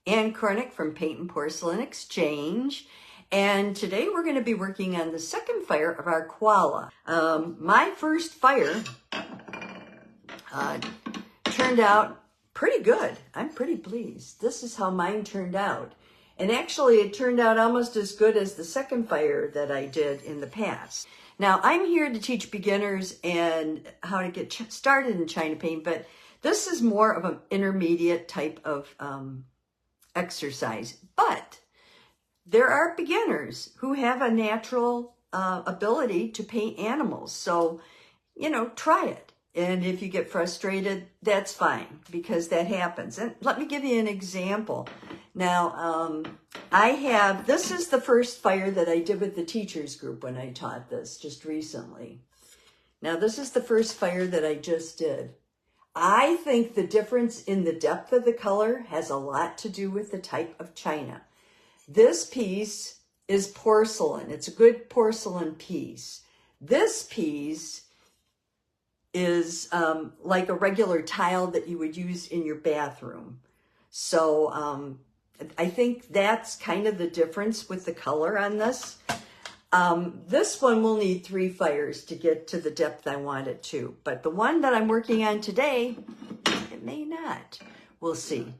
Ann Cornick from Paint and Porcelain Exchange, and today we're going to be working on the second fire of our koala. My first fire turned out pretty good. I'm pretty pleased. This is how mine turned out. And actually it turned out almost as good as the second fire that I did in the past. Now I'm here to teach beginners and how to get started in China paint, but this is more of an intermediate type of exercise. But there are beginners who have a natural ability to paint animals. So, you know, try it. And if you get frustrated, that's fine, because that happens. And let me give you an example. Now, this is the first fire that I did with the teachers group when I taught this just recently. Now, this is the first fire that I just did. I think the difference in the depth of the color has a lot to do with the type of china. This piece is porcelain. It's a good porcelain piece. This piece is like a regular tile that you would use in your bathroom. So I think that's kind of the difference with the color on this. This one will need 3 fires to get to the depth I want it to. But the one that I'm working on today, it may not. We'll see.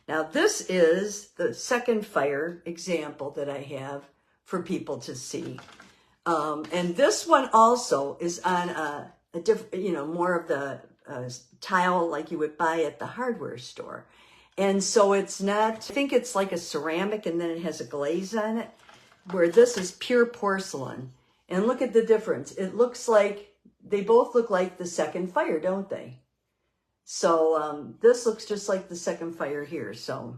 Now this is the second fire example that I have for people to see. And this one also is on a different, you know, more of the tile like you would buy at the hardware store. And so it's not, I think it's like a ceramic and then it has a glaze on it, where this is pure porcelain. And look at the difference. It looks like, they both look like the second fire, don't they? So this looks just like the second fire here. So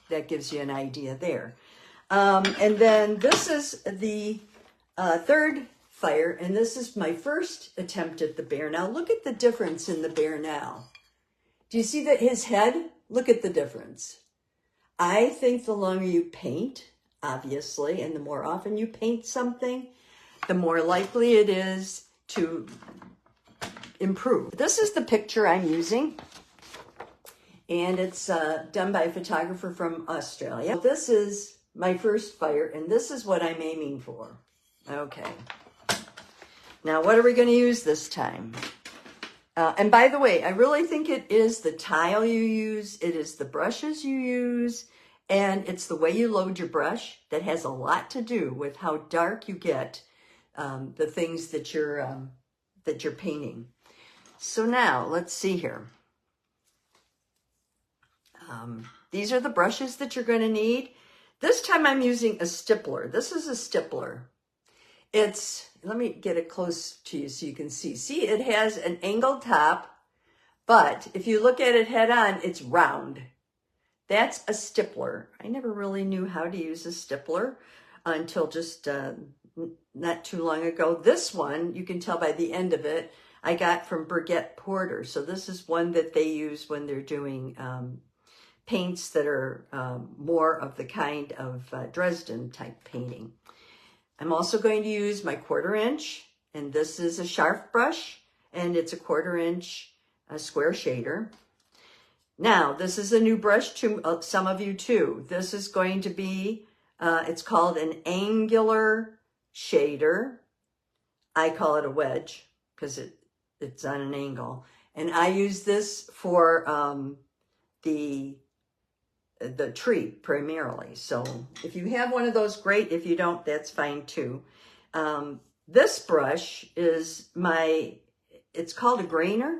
that gives you an idea there. And then this is the third fire, and this is my first attempt at the bear. Now look at the difference in the bear now. Do you see that his head? Look at the difference. I think the longer you paint, obviously, and the more often you paint something, the more likely it is to improve. This is the picture I'm using, and it's done by a photographer from Australia. This is my first fire, and this is what I'm aiming for. Okay. Now, what are we going to use this time? And by the way, I really think it is the tile you use, it is the brushes you use, and it's the way you load your brush that has a lot to do with how dark you get the things that you're painting. So now, let's see here. These are the brushes that you're going to need. This time I'm using a stippler. This is a stippler. Let me get it close to you so you can see. See, it has an angled top, but if you look at it head on, it's round. That's a stippler. I never really knew how to use a stippler until just not too long ago. This one, you can tell by the end of it, I got from Brigitte Porter. So this is one that they use when they're doing paints that are more of the kind of Dresden type painting. I'm also going to use my 1/4 inch, and this is a Sharp brush, and it's a 1/4 inch square shader. Now, this is a new brush to some of you too. This is going to be, it's called an angular shader. I call it a wedge because it's on an angle. And I use this for the tree primarily. So if you have one of those, great. If you don't, that's fine too. This brush is it's called a grainer,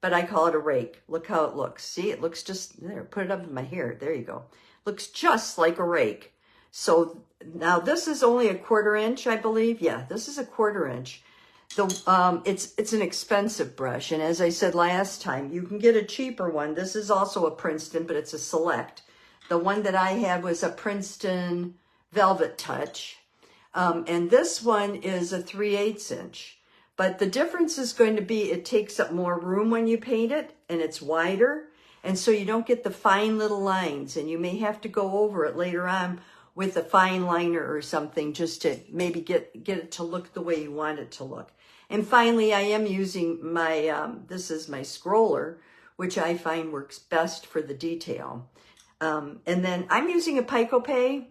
but I call it a rake. Look how it looks. See, it looks just, there, put it up in my hair. There you go. Looks just like a rake. So now this is only a 1/4 inch, I believe. Yeah, this is a 1/4 inch. It's an expensive brush. And as I said last time, you can get a cheaper one. This is also a Princeton, but it's a Select. The one that I had was a Princeton Velvet Touch. And this one is a 3/8 inch. But the difference is going to be it takes up more room when you paint it, and it's wider. And so you don't get the fine little lines, and you may have to go over it later on with a fine liner or something just to maybe get it to look the way you want it to look. And finally, I am using my, this is my scroller, which I find works best for the detail. And then I'm using a Pico-Pay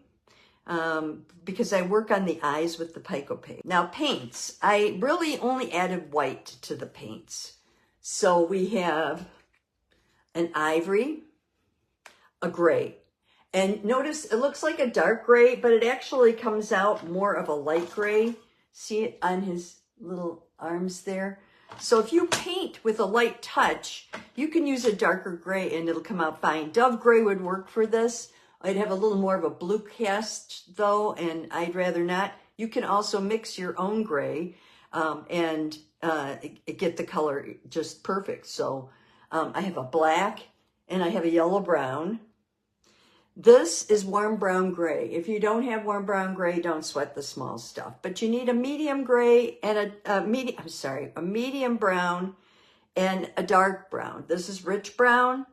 because I work on the eyes with the Pico-Pay. Now paints, I really only added white to the paints. So we have an ivory, a gray. And notice it looks like a dark gray, but it actually comes out more of a light gray. See it on his little arms there? So if you paint with a light touch, you can use a darker gray and it'll come out fine. Dove gray would work for this. I'd have a little more of a blue cast though, and I'd rather not. You can also mix your own gray and get the color just perfect. So I have a black and I have a yellow brown. This is warm brown gray. If you don't have warm brown gray, don't sweat the small stuff. But you need a medium gray and a medium brown and a dark brown. This is rich brown.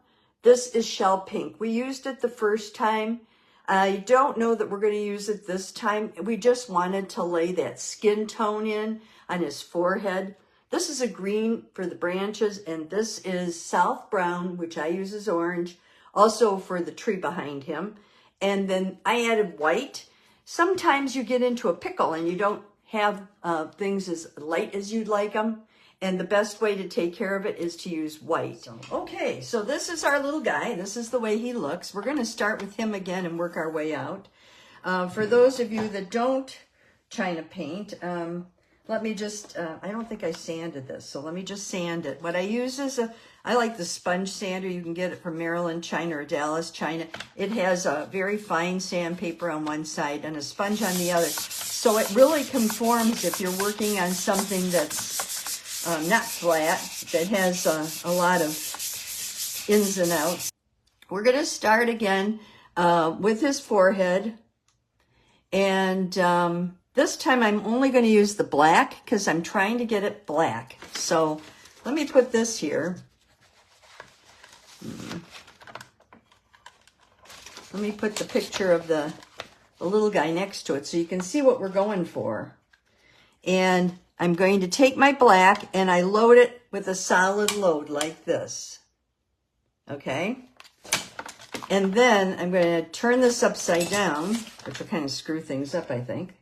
This is shell pink. We used it the first time. I don't know that we're going to use it this time. We just wanted to lay that skin tone in on his forehead. This is a green for the branches, and this is South Brown, which I use as orange, also for the tree behind him. And then I added white. Sometimes you get into a pickle and you don't have things as light as you'd like them. And the best way to take care of it is to use white. Okay, so this is our little guy. This is the way he looks. We're going to start with him again and work our way out. For those of you that don't China paint, let me just, I don't think I sanded this, so let me just sand it. What I use is I like the sponge sander. You can get it from Maryland, China, or Dallas, China. It has a very fine sandpaper on one side and a sponge on the other. So it really conforms if you're working on something that's not flat, that has a lot of ins and outs. We're going to start again with his forehead. And this time I'm only going to use the black because I'm trying to get it black. So let me put this here. Let me put the picture of the little guy next to it so you can see what we're going for. And I'm going to take my black and I load it with a solid load like this. Okay? And then I'm going to turn this upside down, which will kind of screw things up, I think.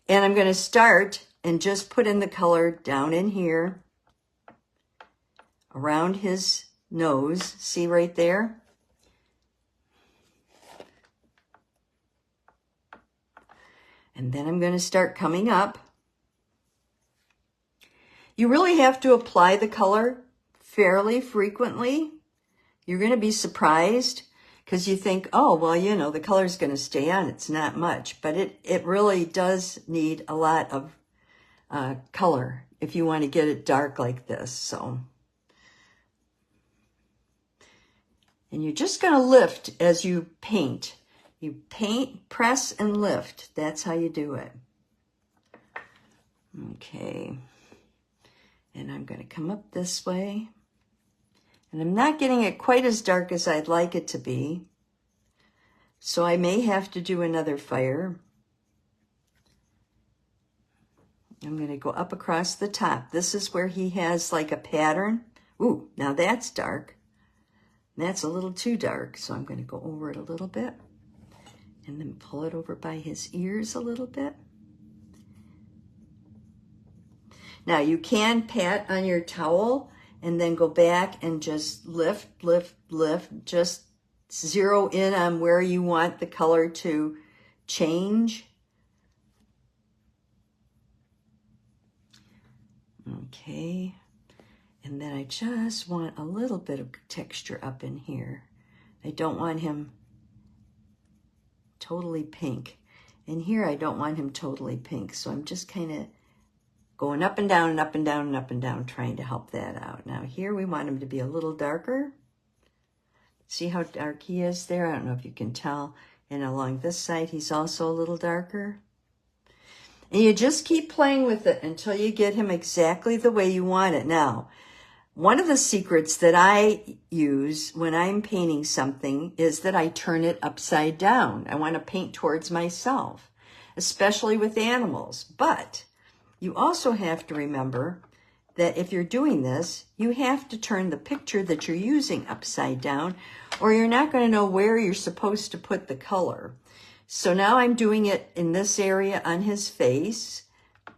And I'm going to start and just put in the color down in here around his nose. See right there? And then I'm going to start coming up. You really have to apply the color fairly frequently. You're going to be surprised because you think, oh, well, you know, the color's going to stay on. It's not much, but it really does need a lot of color if you want to get it dark like this. So, and you're just going to lift as you paint. You paint, press, and lift. That's how you do it. Okay. And I'm going to come up this way. And I'm not getting it quite as dark as I'd like it to be. So I may have to do another fire. I'm going to go up across the top. This is where he has like a pattern. Ooh, now that's dark. That's a little too dark. So I'm going to go over it a little bit. And then pull it over by his ears a little bit. Now you can pat on your towel and then go back and just lift, lift, lift. Just zero in on where you want the color to change. Okay. And then I just want a little bit of texture up in here. I don't want him totally pink. And here I don't want him totally pink. So I'm just kind of going up and down and up and down and up and down, trying to help that out. Now here we want him to be a little darker. See how dark he is there? I don't know if you can tell. And along this side, he's also a little darker. And you just keep playing with it until you get him exactly the way you want it. Now, one of the secrets that I use when I'm painting something is that I turn it upside down. I want to paint towards myself, especially with animals. But you also have to remember that if you're doing this, you have to turn the picture that you're using upside down, or you're not going to know where you're supposed to put the color. So now I'm doing it in this area on his face,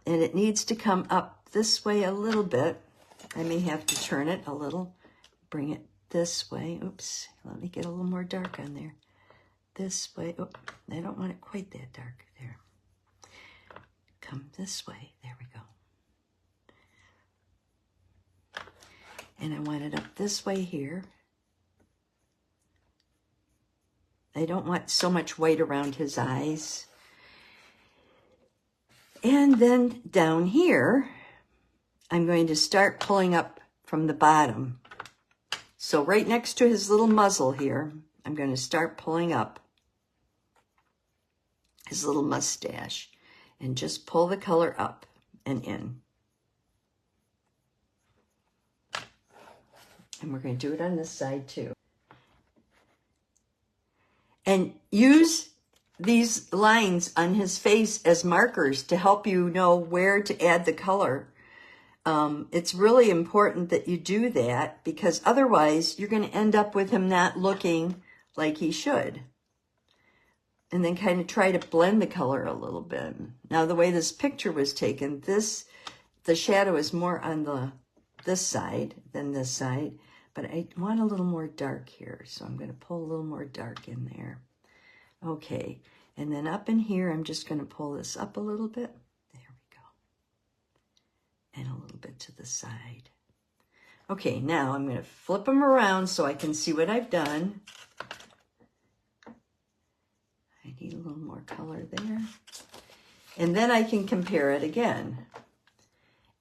and it needs to come up this way a little bit. I may have to turn it a little, bring it this way. Oops, let me get a little more dark on there. This way. Oh, I don't want it quite that dark there. Come this way. There we go. And I want it up this way here. I don't want so much white around his eyes. And then down here, I'm going to start pulling up from the bottom. So right next to his little muzzle here, I'm going to start pulling up his little mustache and just pull the color up and in. And we're going to do it on this side too. And use these lines on his face as markers to help you know where to add the color. It's really important that you do that, because otherwise you're going to end up with him not looking like he should. And then kind of try to blend the color a little bit. Now, the way this picture was taken, the shadow is more on this side than this side. But I want a little more dark here, so I'm going to pull a little more dark in there. Okay, and then up in here, I'm just going to pull this up a little bit. There we go. And a little bit to the side. Okay, now I'm going to flip them around so I can see what I've done. I need a little more color there. And then I can compare it again.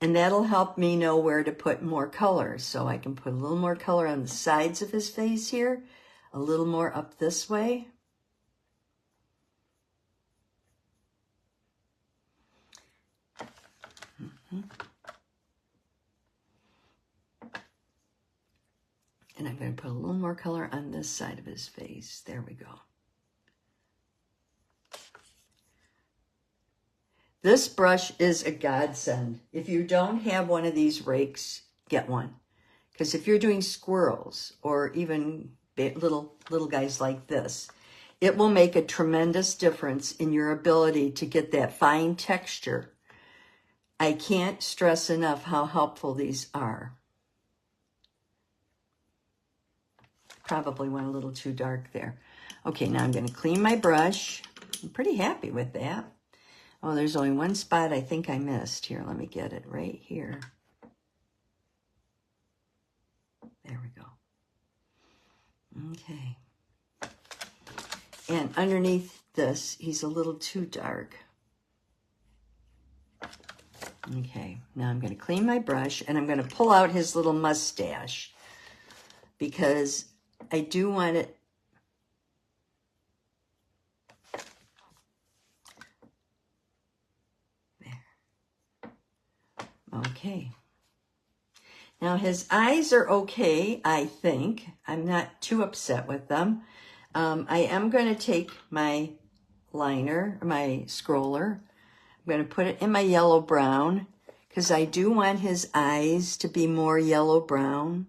And that'll help me know where to put more color. So I can put a little more color on the sides of his face here, a little more up this way. And I'm going to put a little more color on this side of his face. There we go. This brush is a godsend. If you don't have one of these rakes, get one. Because if you're doing squirrels or even little guys like this, it will make a tremendous difference in your ability to get that fine texture. I can't stress enough how helpful these are. Probably went a little too dark there. Okay, now I'm going to clean my brush. I'm pretty happy with that. Oh, there's only one spot I think I missed. Here, let me get it right here. There we go. Okay. And underneath this, he's a little too dark. Okay, now I'm going to clean my brush, and I'm going to pull out his little mustache, because I do want it. Okay. Now his eyes are okay, I think. I'm not too upset with them. I am going to take my liner, my scroller. I'm going to put it in my yellow brown, because I do want his eyes to be more yellow brown.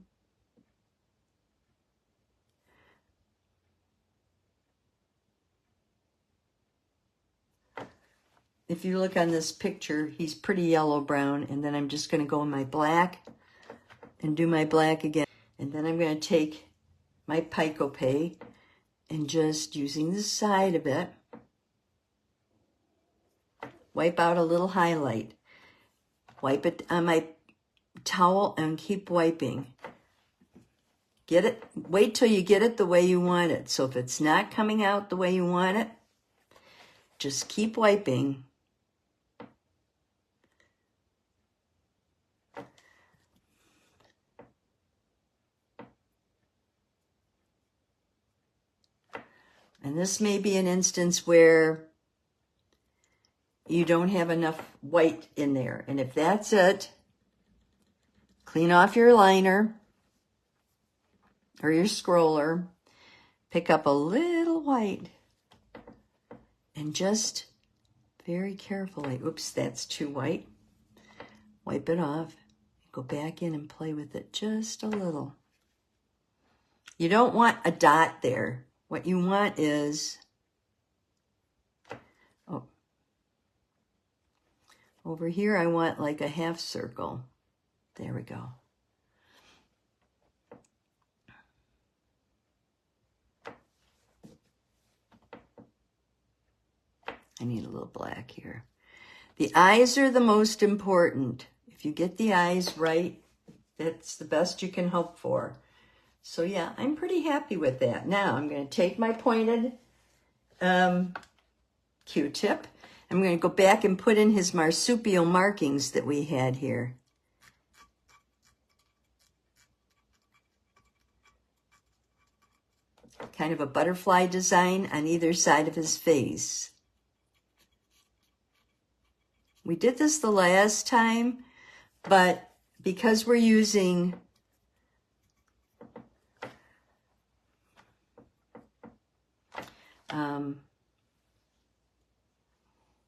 If you look on this picture, he's pretty yellow-brown, and then I'm just going to go in my black and do my black again. And then I'm going to take my Pico-Pay and just using the side of it, wipe out a little highlight. Wipe it on my towel and keep wiping. Get it, wait till you get it the way you want it. So if it's not coming out the way you want it, just keep wiping. And this may be an instance where you don't have enough white in there. And if that's it, clean off your liner or your scroller, pick up a little white, and just very carefully, oops, that's too white, wipe it off, Go back in and play with it just a little. You don't want a dot there. What you want is, oh, over here I want like a half circle. There we go. I need a little black here. The eyes are the most important. If you get the eyes right, that's the best you can hope for. So yeah, I'm pretty happy with that. Now I'm going to take my pointed Q-tip. I'm going to go back and put in his marsupial markings that we had here. Kind of a butterfly design on either side of his face. We did this the last time, but because we're using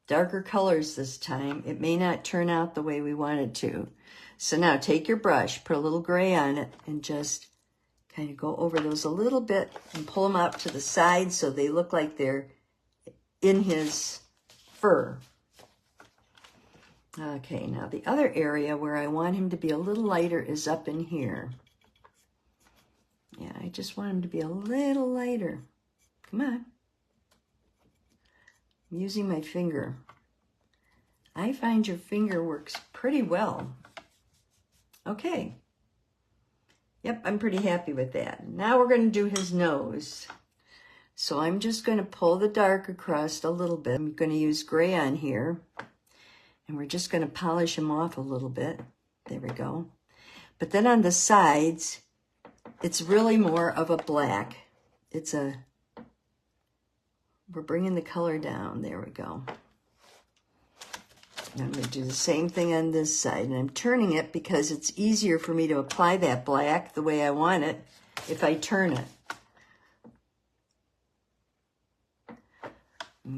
darker colors this time, it may not turn out the way we want it to. So now take your brush, put a little gray on it, and just kind of go over those a little bit and pull them out to the side so they look like they're in his fur. Okay, now the other area where I want him to be a little lighter is up in here. Yeah, I just want him to be a little lighter. Come on. I'm using my finger. I find your finger works pretty well. Okay. Yep, I'm pretty happy with that. Now we're going to do his nose. So I'm just going to pull the dark across a little bit. I'm going to use gray on here. And we're just going to polish him off a little bit. There we go. But then on the sides, it's really more of a black. We're bringing the color down. There we go. And I'm going to do the same thing on this side. And I'm turning it because it's easier for me to apply that black the way I want it if I turn it.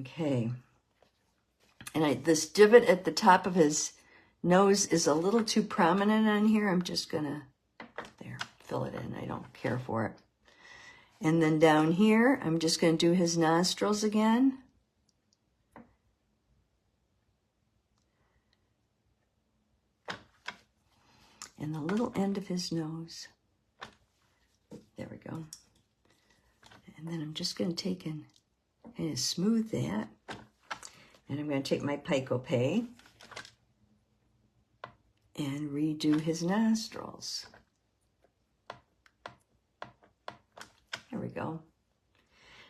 Okay. And this divot at the top of his nose is a little too prominent on here. I'm just going to, there, fill it in. I don't care for it. And then down here, I'm just going to do his nostrils again. And the little end of his nose. There we go. And then I'm just going to take and kind of smooth that. And I'm going to take my Pico-Pay and redo his nostrils. There we go.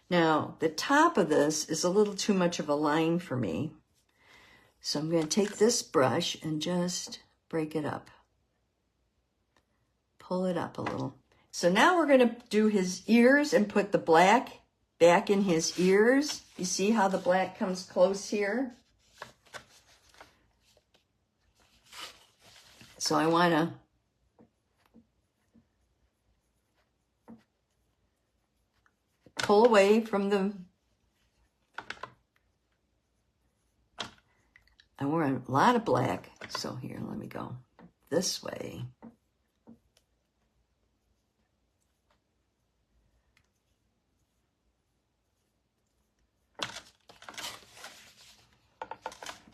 Now, the top of this is a little too much of a line for me. So I'm going to take this brush and just break it up. Pull it up a little. So now we're going to do his ears and put the black back in his ears. You see how the black comes close here? So I want to pull away from the, I wore a lot of black. So here, let me go this way.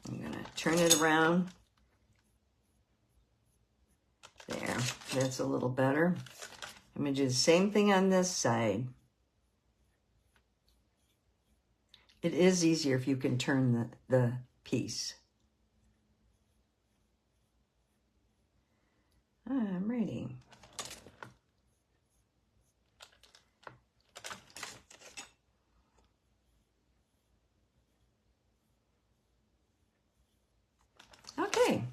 I'm going to turn it around. There, that's a little better. I'm going to do the same thing on this side. It is easier if you can turn the piece. I'm ready. Okay.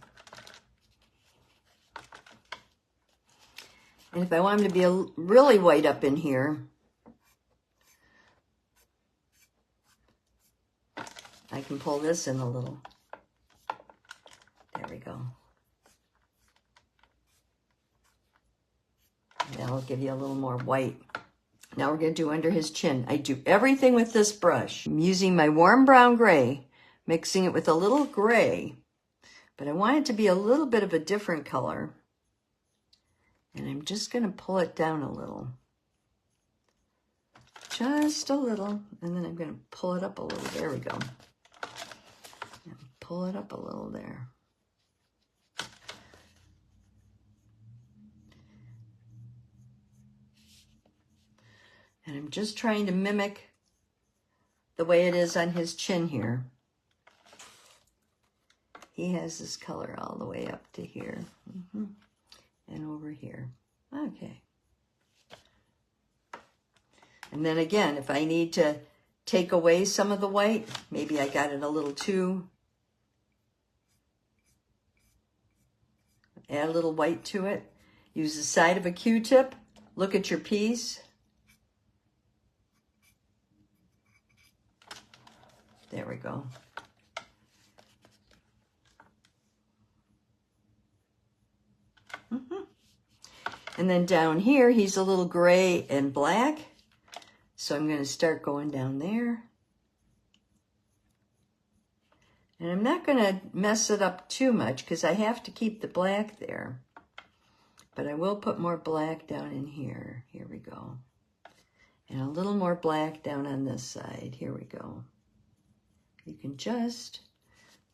And if I want him to be really white up in here, I can pull this in a little. There we go. That'll give you a little more white. Now we're going to do under his chin. I do everything with this brush. I'm using my warm brown gray, mixing it with a little gray, but I want it to be a little bit of a different color. And I'm just going to pull it down a little. Just a little. And then I'm going to pull it up a little. There we go. And pull it up a little there. And I'm just trying to mimic the way it is on his chin here. He has this color all the way up to here. And over here. Okay. And then again, if I need to take away some of the white, maybe I got it a little too, add a little white to it. Use the side of a Q-tip. Look at your piece. There we go. And then down here, he's a little gray and black. So I'm going to start going down there. And I'm not going to mess it up too much because I have to keep the black there. But I will put more black down in here. Here we go. And a little more black down on this side. Here we go. You can just,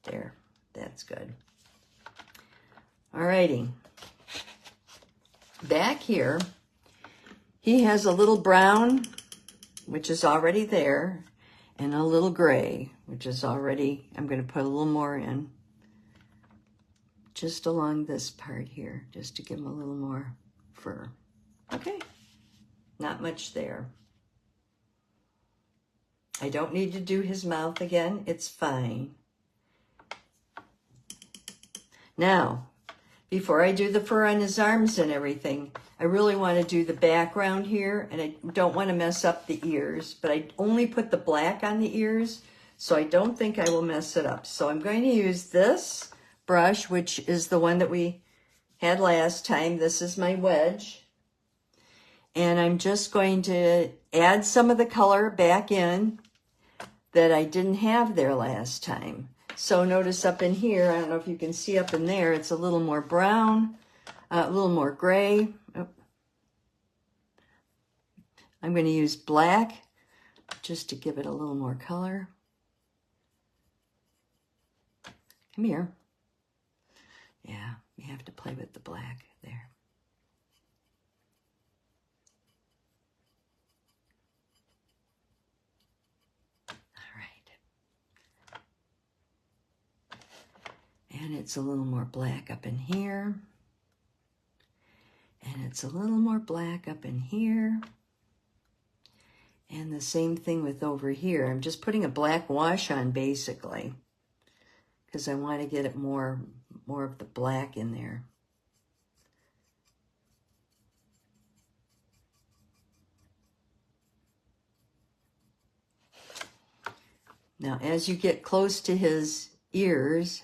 there, that's good. Alrighty. Back here, he has a little brown, which is already there, and a little gray, which is already, I'm going to put a little more in, just along this part here, just to give him a little more fur. Okay, not much there. I don't need to do his mouth again, it's fine. Now, before I do the fur on his arms and everything, I really want to do the background here, and I don't want to mess up the ears, but I only put the black on the ears, so I don't think I will mess it up. So I'm going to use this brush, which is the one that we had last time. This is my wedge. And I'm just going to add some of the color back in that I didn't have there last time. So notice up in here, I don't know if you can see up in there, it's a little more brown, a little more gray. Oh. I'm going to use black just to give it a little more color. Come here. Yeah, you have to play with the black there. And it's a little more black up in here. And it's a little more black up in here. And the same thing with over here. I'm just putting a black wash on basically, because I want to get it more of the black in there. Now, as you get close to his ears,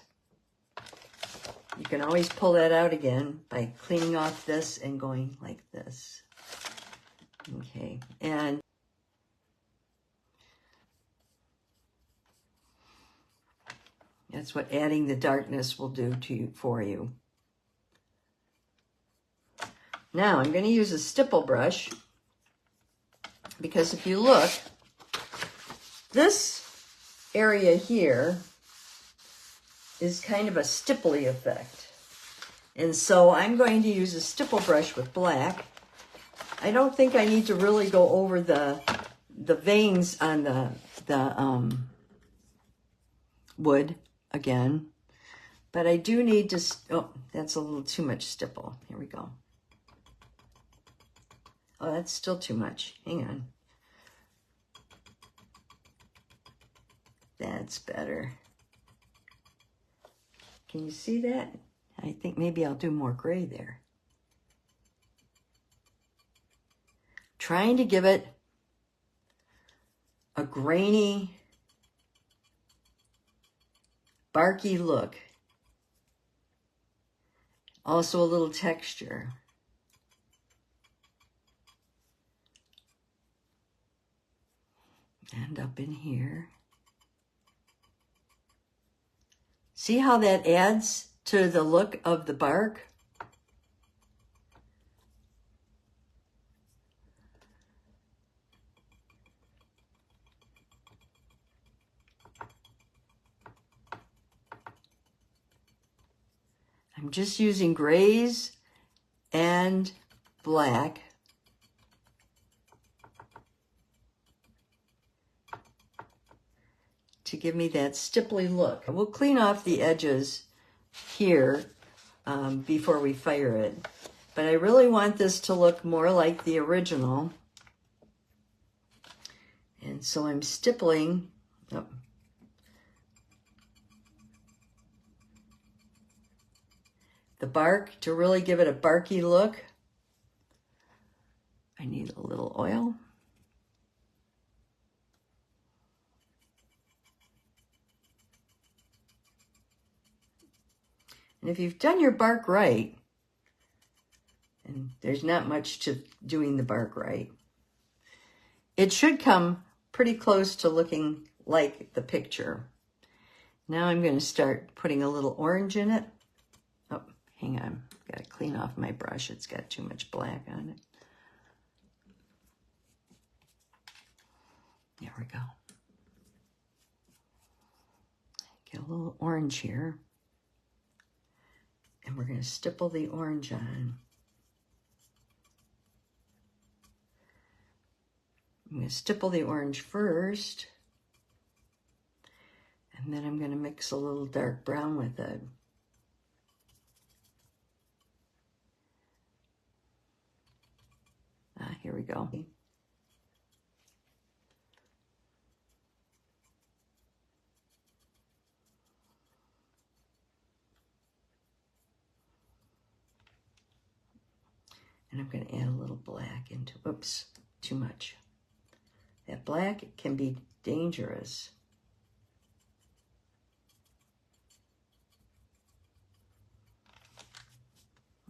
you can always pull that out again by cleaning off this and going like this. Okay, and that's what adding the darkness will do for you. Now, I'm going to use a stipple brush because if you look, this area here is kind of a stipply effect. And so I'm going to use a stipple brush with black. I don't think I need to really go over the veins on the wood again, but I do need to, oh, that's a little too much stipple. Here we go. Oh, that's still too much. Hang on. That's better. Can you see that? I think maybe I'll do more gray there. Trying to give it a grainy, barky look. Also a little texture. And up in here. See how that adds to the look of the bark? I'm just using grays and black to give me that stipply look. We'll clean off the edges here before we fire it. But I really want this to look more like the original. And so I'm stippling the bark to really give it a barky look. I need a little oil. And if you've done your bark right, and there's not much to doing the bark right, it should come pretty close to looking like the picture. Now I'm going to start putting a little orange in it. Oh, hang on. Got to clean off my brush. It's got too much black on it. There we go. Get a little orange here. And we're going to stipple the orange on. I'm going to stipple the orange first. And then I'm going to mix a little dark brown with it. Here we go. And I'm going to add a little black into, oops, too much. That black can be dangerous.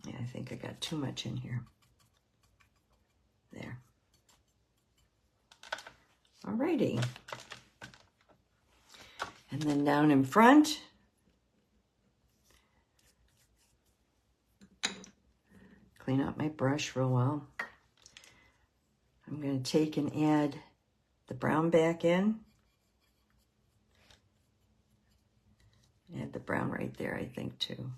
Yeah, I think I got too much in here. There. Alrighty. And then down in front, clean out my brush real well. I'm going to take and add the brown back in. Add the brown right there, I think, too.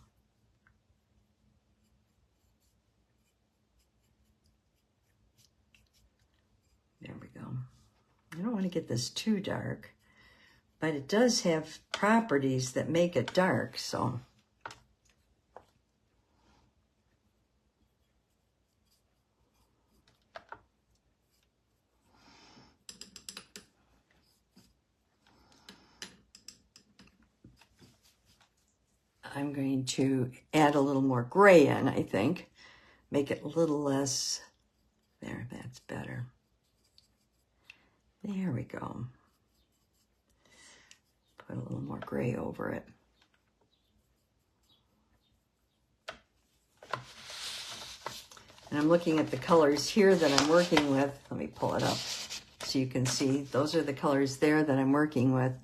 There we go. I don't want to get this too dark, but it does have properties that make it dark, so. I'm going to add a little more gray in, I think. Make it a little less, there, that's better. There we go. Put a little more gray over it. And I'm looking at the colors here that I'm working with. Let me pull it up so you can see. Those are the colors there that I'm working with.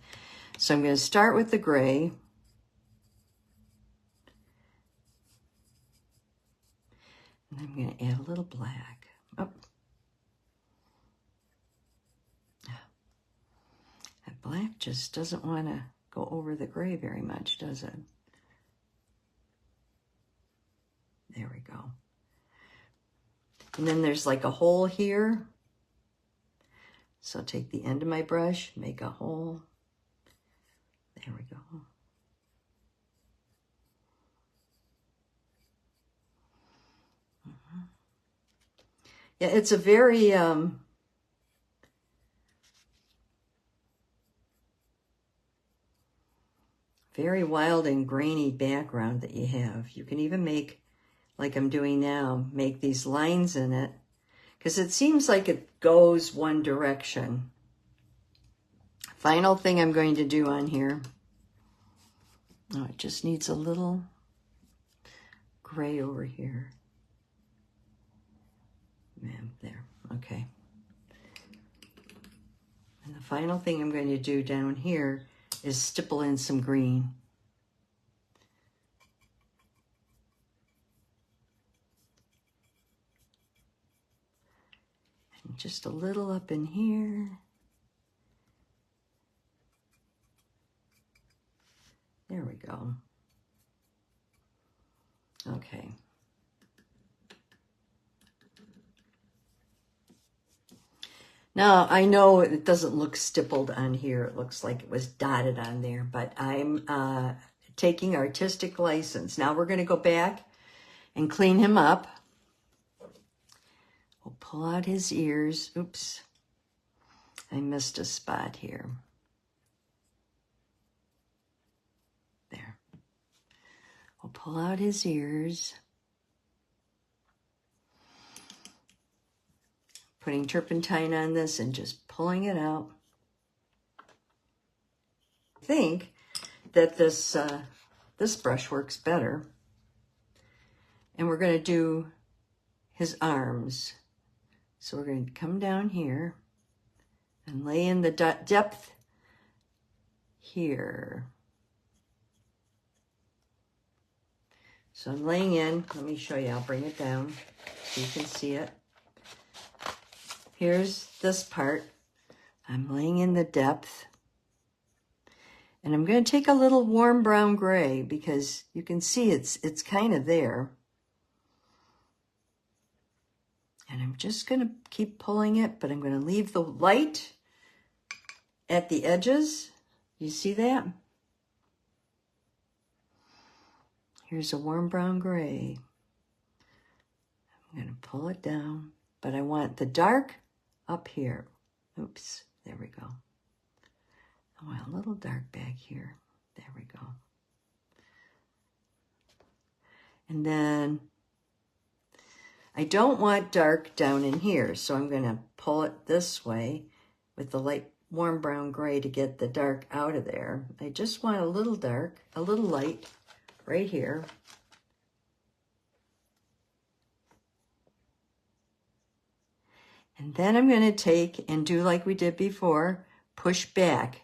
So I'm going to start with the gray. And I'm going to add a little black. Oh. That black just doesn't want to go over the gray very much, does it? There we go. And then there's like a hole here. So take the end of my brush, make a hole. There we go. Yeah, it's a very very wild and grainy background that you have. You can even make, like I'm doing now, make these lines in it, because it seems like it goes one direction. Final thing I'm going to do on here, oh, it just needs a little gray over here. There, okay. And the final thing I'm going to do down here is stipple in some green. And just a little up in here. There we go. Okay. Now, I know it doesn't look stippled on here. It looks like it was dotted on there, but I'm taking artistic license. Now we're going to go back and clean him up. We'll pull out his ears. Oops, I missed a spot here. There. We'll pull out his ears. Putting turpentine on this and just pulling it out. I think that this brush works better. And we're going to do his arms. So we're going to come down here and lay in the depth here. So I'm laying in, let me show you, I'll bring it down so you can see it. Here's this part. I'm laying in the depth. And I'm going to take a little warm brown gray because you can see it's kind of there. And I'm just going to keep pulling it, but I'm going to leave the light at the edges. You see that? Here's a warm brown gray. I'm going to pull it down, but I want the dark up here. Oops, there we go. I want a little dark back here. There we go. And then I don't want dark down in here, so I'm going to pull it this way with the light warm brown gray to get the dark out of there. I just want a little dark, a little light right here. And then I'm going to take and do like we did before, push back.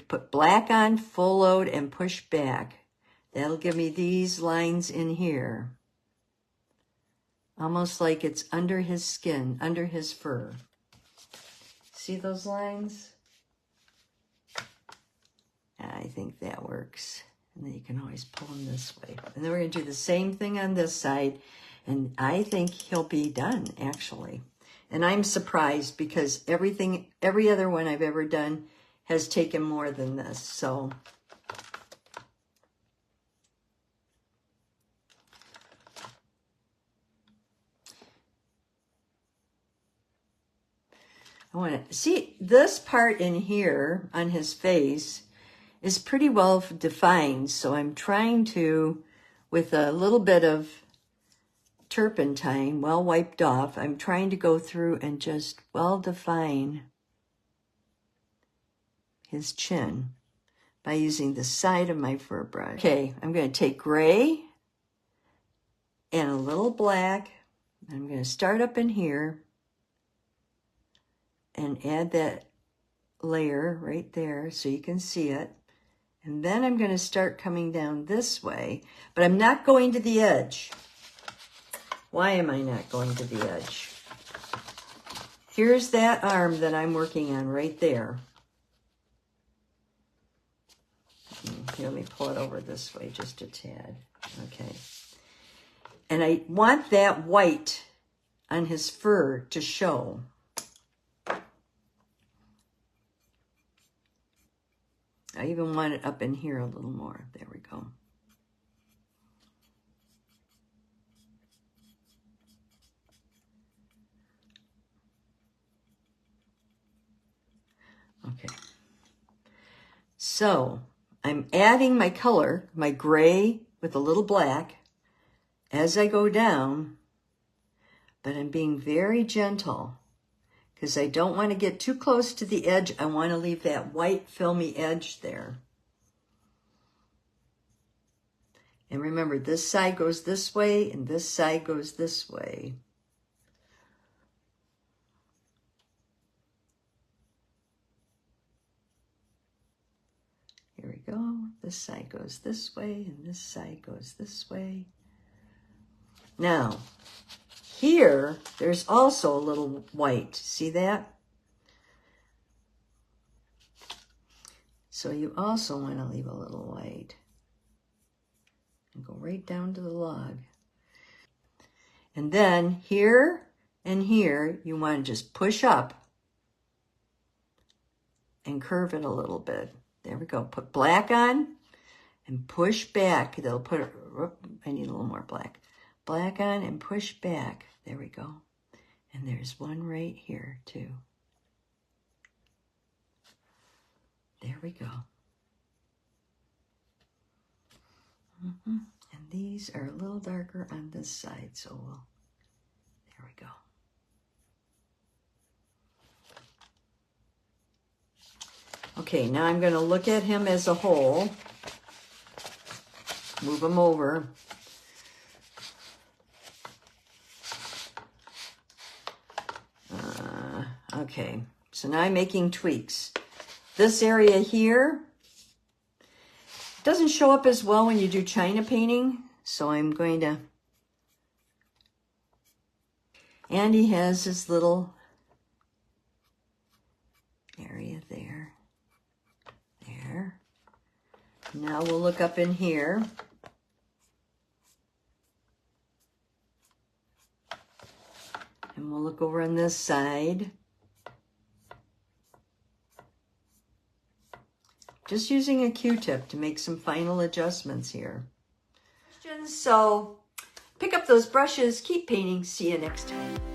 Put black on, full load, and push back. That'll give me these lines in here. Almost like it's under his skin, under his fur. See those lines? I think that works. And then you can always pull them this way. And then we're going to do the same thing on this side. And I think he'll be done, actually. And I'm surprised because every other one I've ever done has taken more than this. So I want to see this part in here on his face is pretty well defined. So I'm trying to, with a little bit of turpentine well wiped off, I'm trying to go through and just well define his chin by using the side of my fur brush. Okay, I'm going to take gray and a little black. I'm going to start up in here and add that layer right there so you can see it. And then I'm going to start coming down this way, but I'm not going to the edge. Why am I not going to the edge? Here's that arm that I'm working on right there. Here, let me pull it over this way just a tad. Okay. And I want that white on his fur to show. I even want it up in here a little more. There we go. Okay. So I'm adding my color, my gray with a little black as I go down, but I'm being very gentle because I don't want to get too close to the edge. I want to leave that white filmy edge there. And remember, this side goes this way and this side goes this way. Here we go. This side goes this way and this side goes this way. Now, here, there's also a little white. See that? So you also want to leave a little white. and go right down to the log. And then here and here, you want to just push up and curve it a little bit. There we go. Put black on and push back. They'll put, I need a little more black. Black on and push back. There we go. And there's one right here too. There we go. And these are a little darker on this side, so there we go. Okay, now I'm going to look at him as a whole. Move him over. Okay, so now I'm making tweaks. This area here doesn't show up as well when you do China painting, so I'm going to... And he has this little area there. There. Now we'll look up in here. And we'll look over on this side. Just using a Q-tip to make some final adjustments here. So pick up those brushes, keep painting. See you next time.